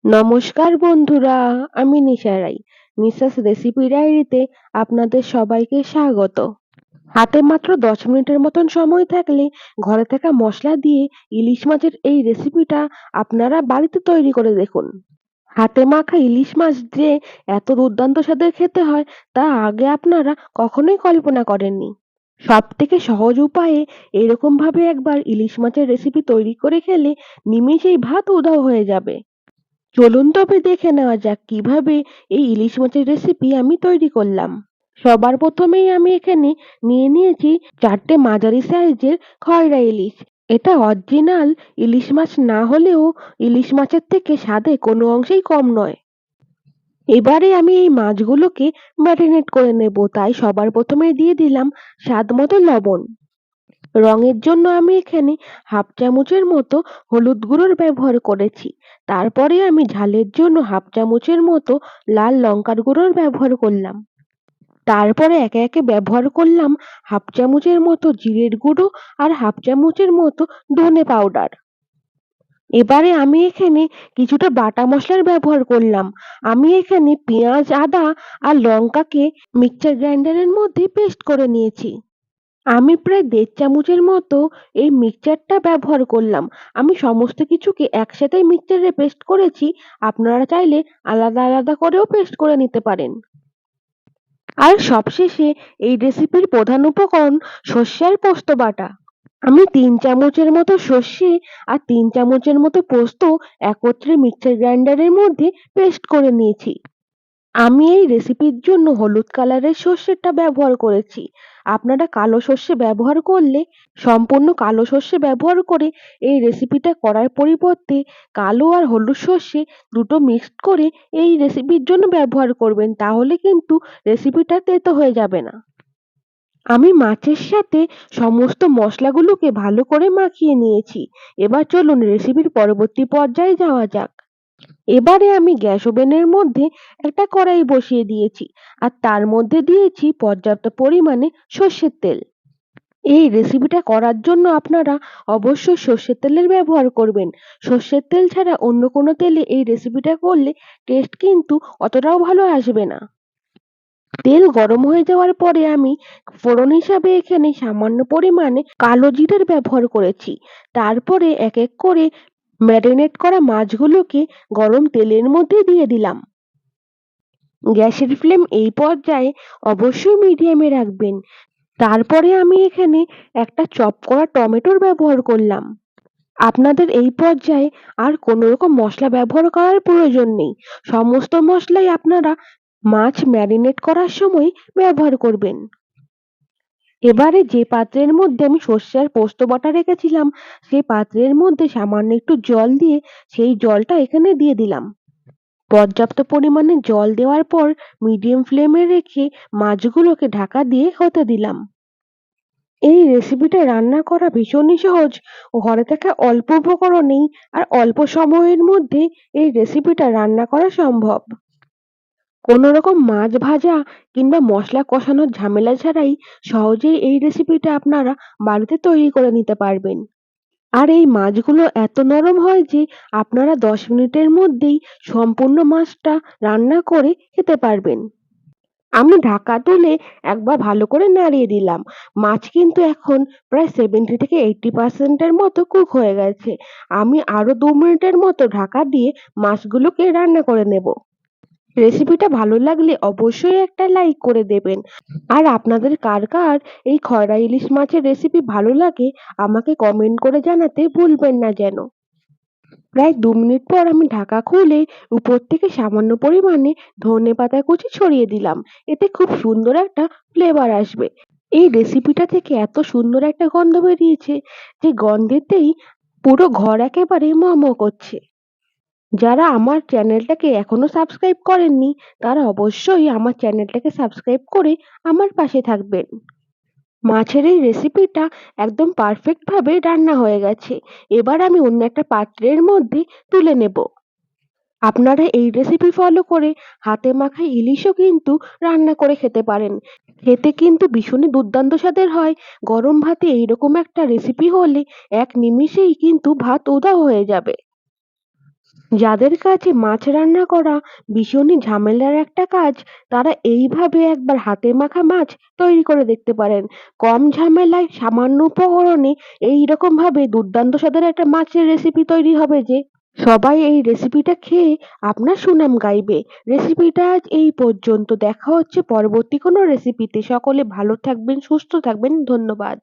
নমস্কার বন্ধুরা, আমি নিশা রাই। নিশাস রেসিপি ডায়েরিতে আপনাদের সবাইকে স্বাগত। হাতে মাত্র 10 মিনিটের মতন সময় থাকলে ঘরে থাকা মশলা দিয়ে ইলিশ মাছের এই রেসিপিটা আপনারা বাড়িতে তৈরি করে দেখুন। হাতে মাখা ইলিশ মাছ যে এত দুর্দান্ত স্বাদের খেতে হয় তা আগে আপনারা কখনোই কল্পনা করেননি। সব থেকে সহজ উপায়ে এরকম ভাবে একবার ইলিশ মাছের রেসিপি তৈরি করে খেলে নিমেষেই ভাত উধাও হয়ে যাবে। চলুন তবে দেখে নেওয়া যাক কিভাবে এই ইলিশ মাছের রেসিপি আমি তৈরি করলাম। সবার প্রথমেই আমি এখানে নিয়ে নিয়েছি 4টে মাঝারি সাইজের খয়রা ইলিশ। এটা অরিজিনাল ইলিশ মাছ না হলেও ইলিশ মাছের থেকে স্বাদে কোনো অংশেই কম নয়। এবারে আমি এই মাছগুলোকে ম্যারিনেট করে নেব, তাই সবার প্রথমে দিয়ে দিলাম স্বাদ মতো লবণ। রঙের জন্য আমি এখানে হাফ চামচের মতো হলুদ গুঁড়োর ব্যবহার করেছি। তারপরে আমি ঝালের জন্য হাফ চামচের মতো লাল লঙ্কার গুঁড়োর ব্যবহার করলাম। তারপরে একে একে ব্যবহার করলাম হাফ চামচের মতো জিরের গুঁড়ো আর হাফ চামচের মতো ধনে পাউডার। এবারে আমি এখানে কিছুটা বাটা মশলার ব্যবহার করলাম। আমি এখানে পেঁয়াজ, আদা আর লঙ্কাকে মিক্সচার গ্রাইন্ডারের মধ্যে পেস্ট করে নিয়েছি। আমি প্রায় 1.5 চামচের মতো এই মিক্সচারটা ব্যবহার করলাম। আমি সমস্ত কিছুকে একসাথেই মিক্সচারে পেস্ট করেছি। আপনারা চাইলে আলাদা আলাদা করেও পেস্ট করে নিতে পারেন। আর সবশেষে এই রেসিপির প্রধান উপকরণ সর্ষে আর পোস্ত বাটা। আমি 3 চামচের মতো সর্ষে আর 3 চামচের মতো পোস্ত একত্রে মিক্সচার গ্রাইন্ডারের মধ্যে পেস্ট করে নিয়েছি। আমি এই রেসিপির জন্য হলুদ কালারের সর্ষেটা ব্যবহার করেছি। আপনারা কালো সর্ষে ব্যবহার করলে সম্পূর্ণ কালো সর্ষে ব্যবহার করে এই রেসিপিটা করার পরিবর্তে কালো আর হলুদ সর্ষে দুটো মিক্সড করে এই রেসিপির জন্য ব্যবহার করবেন, তাহলে কিন্তু রেসিপিটা তেতো হয়ে যাবে না। আমি মাছের সাথে সমস্ত মশলাগুলোকে ভালো করে মাখিয়ে নিয়েছি। এবার চলুন রেসিপির পরবর্তী পর্যায়ে যাওয়া যাক। এবারে আমি গ্যাস ওভেনের মধ্যে একটা কড়াই বসিয়ে দিয়েছি আর তার মধ্যে দিয়েছি পর্যাপ্ত পরিমাণে সর্ষের তেল। এই রেসিপিটা করার জন্য আপনারা অবশ্যই সর্ষের তেলের ব্যবহার করবেন। সর্ষের তেল ছাড়া অন্য কোনো তেলে এই রেসিপিটা করলে টেস্ট কিন্তু অতটাও ভালো আসবে না। তেল গরম হয়ে যাওয়ার পরে আমি ফোড়ন হিসাবে এখানে সামান্য পরিমাণে কালো জিরের ব্যবহার করেছি। তারপরে এক এক করে ম্যারিনেট করা মাছগুলোকে গরম তেলের মধ্যে দিয়ে দিলাম। গ্যাসের ফ্লেম এই পর্যায়ে অবশ্যই মিডিয়ামে রাখবেন। তারপরে আমি এখানে একটা চপ করা টমেটোর ব্যবহার করলাম। আপনাদের এই পর্যায়ে আর কোনো রকম মশলা ব্যবহার করার প্রয়োজন নেই। সমস্ত মশলাই আপনারা মাছ ম্যারিনেট করার সময় ব্যবহার করবেন। এবারে যে পাত্রের মধ্যে আমি সর্ষে আর পোস্ত বাটা রেখেছিলাম সেই পাত্রের মধ্যে সামান্য একটু জল দিয়ে সেই জলটা এখানে দিয়ে দিলাম। পর্যাপ্ত পরিমাণে জল দেওয়ার পর মিডিয়াম ফ্লেমে রেখে মাছগুলোকে ঢাকা দিয়ে হতে দিলাম। এই রেসিপিটা রান্না করা ভীষণই সহজ। ঘরে থাকা অল্প উপকরণেই আর অল্প সময়ের মধ্যে এই রেসিপিটা রান্না করা সম্ভব। কোনো রকম মাছ ভাজা কিংবা মশলা কষানোর ঝামেলা ছাড়াই সহজেই এই রেসিপিটা আপনারা বাড়িতে তৈরি করে নিতে পারবেন। আর এই মাছগুলো এত নরম হয় যে আপনারা 10 মিনিটের মধ্যেই সম্পূর্ণ মাছটা রান্না করে খেতে পারবেন। আমি ঢাকা তুলে একবার ভালো করে নাড়িয়ে দিলাম। মাছ কিন্তু এখন প্রায় 70 থেকে 80% এর মতো কুক হয়ে গেছে। আমি আরো 2 মিনিটের মতো ঢাকা দিয়ে মাছগুলোকে রান্না করে নেব। রেসিপিটা ভালো লাগলে অবশ্যই একটা লাইক করে দেবেন। আর আপনাদের কার কার এই খয়রা ইলিশ মাছের রেসিপি ভালো লাগে আমাকে কমেন্ট করে জানাতে ভুলবেন না যেন। প্রায় 2 মিনিট পর আমি ঢাকা খুলে উপর থেকে সামান্য পরিমাণে ধনেপাতা কুচি ছড়িয়ে দিলাম। এতে খুব সুন্দর একটা ফ্লেভার আসবে। এই রেসিপিটা থেকে এত সুন্দর একটা গন্ধ বেরিয়েছে যে গন্ধেতেই পুরো ঘর একেবারে ম ম করছে। যারা আমার চ্যানেলটাকে এখনো সাবস্ক্রাইব করেননি তারা অবশ্যই আমার চ্যানেলটাকে সাবস্ক্রাইব করে আমার পাশে থাকবেন। মাছের এই রেসিপিটা একদম পারফেক্ট ভাবে রান্না হয়ে গেছে। এবার আমি অন্য একটা পাত্রের মধ্যে তুলে নেব। আপনারা এই রেসিপি ফলো করে হাতে মাখা ইলিশও কিন্তু রান্না করে খেতে পারেন। খেতে কিন্তু ভীষণই দুর্দান্ত স্বাদের হয়। গরম ভাতে এইরকম একটা রেসিপি হলে এক নিমিষেই কিন্তু ভাত উধাও হয়ে যাবে। যাদের কাছে মাছ রান্না করা ভীষণই ঝামেলার একটা কাজ, তারা এইভাবে একবার হাতে মাখা মাছ তৈরি করে দেখতে পারেন। কম ঝামেলায় সামান্য উপকরণে এইরকম ভাবে দুর্দান্ত স্বাদের একটা মাছের রেসিপি তৈরি হবে যে সবাই এই রেসিপিটা খেয়ে আপনার সুনাম গাইবে। রেসিপিটা আজ এই পর্যন্ত। দেখা হচ্ছে পরবর্তী কোনো রেসিপিতে। সকলে ভালো থাকবেন, সুস্থ থাকবেন। ধন্যবাদ।